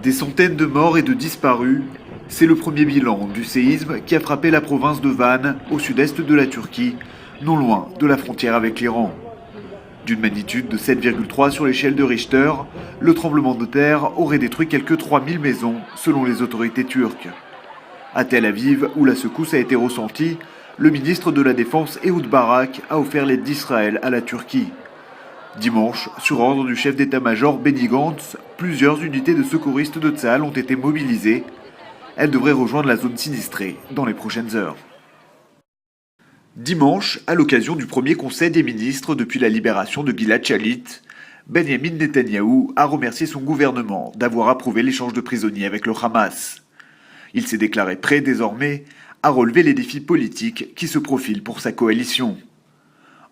Des centaines de morts et de disparus, c'est le premier bilan du séisme qui a frappé la province de Van, au sud-est de la Turquie, non loin de la frontière avec l'Iran. D'une magnitude de 7,3 sur l'échelle de Richter, le tremblement de terre aurait détruit quelques 3000 maisons, selon les autorités turques. À Tel Aviv, où la secousse a été ressentie, le ministre de la Défense Ehud Barak a offert l'aide d'Israël à la Turquie. Dimanche, sur ordre du chef d'état-major Benny Gantz, plusieurs unités de secouristes de Tsahal ont été mobilisées. Elles devraient rejoindre la zone sinistrée dans les prochaines heures. Dimanche, à l'occasion du premier conseil des ministres depuis la libération de Gilad Shalit, Benjamin Netanyahou a remercié son gouvernement d'avoir approuvé l'échange de prisonniers avec le Hamas. Il s'est déclaré prêt désormais à relever les défis politiques qui se profilent pour sa coalition.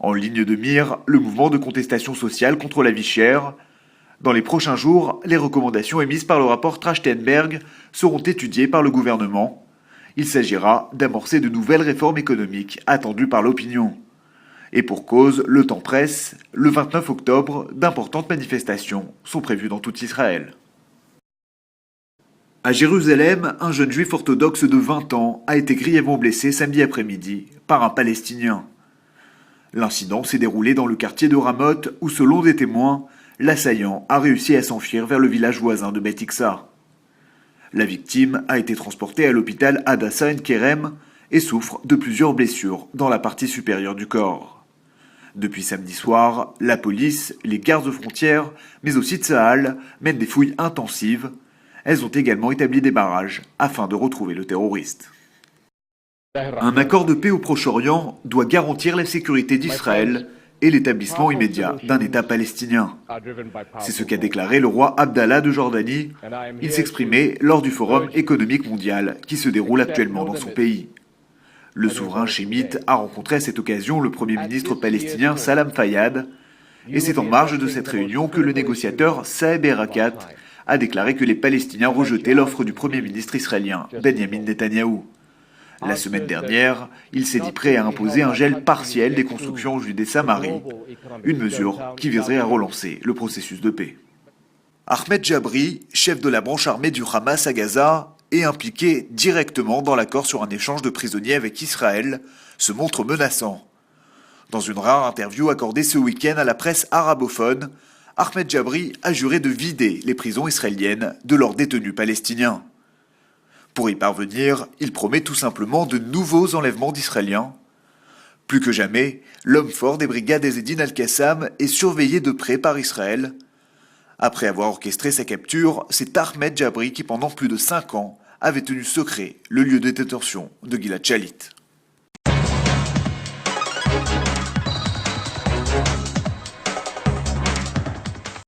En ligne de mire, le mouvement de contestation sociale contre la vie chère. Dans les prochains jours, les recommandations émises par le rapport Trachtenberg seront étudiées par le gouvernement. Il s'agira d'amorcer de nouvelles réformes économiques attendues par l'opinion. Et pour cause, le temps presse, le 29 octobre, d'importantes manifestations sont prévues dans tout Israël. À Jérusalem, un jeune juif orthodoxe de 20 ans a été grièvement blessé samedi après-midi par un Palestinien. L'incident s'est déroulé dans le quartier de Ramoth où, selon des témoins, l'assaillant a réussi à s'enfuir vers le village voisin de Beit Iksa. La victime a été transportée à l'hôpital Hadassah Ein Kerem et souffre de plusieurs blessures dans la partie supérieure du corps. Depuis samedi soir, la police, les gardes frontières, mais aussi Tsahal mènent des fouilles intensives. Elles ont également établi des barrages afin de retrouver le terroriste. Un accord de paix au Proche-Orient doit garantir la sécurité d'Israël et l'établissement immédiat d'un État palestinien. C'est ce qu'a déclaré le roi Abdallah de Jordanie. Il s'exprimait lors du Forum économique mondial qui se déroule actuellement dans son pays. Le souverain chémite a rencontré à cette occasion le premier ministre palestinien Salam Fayyad, et c'est en marge de cette réunion que le négociateur Saeb Erekat a déclaré que les Palestiniens rejetaient l'offre du premier ministre israélien Benjamin Netanyahou. La semaine dernière, il s'est dit prêt à imposer un gel partiel des constructions en Judée Samarie, une mesure qui viserait à relancer le processus de paix. Ahmed Jabri, chef de la branche armée du Hamas à Gaza, et impliqué directement dans l'accord sur un échange de prisonniers avec Israël, se montre menaçant. Dans une rare interview accordée ce week-end à la presse arabophone, Ahmed Jabri a juré de vider les prisons israéliennes de leurs détenus palestiniens. Pour y parvenir, il promet tout simplement de nouveaux enlèvements d'Israéliens. Plus que jamais, l'homme fort des brigades Ezzedine al-Qassam est surveillé de près par Israël. Après avoir orchestré sa capture, c'est Ahmed Jabri qui pendant plus de 5 ans avait tenu secret le lieu de détention de Gilad Shalit.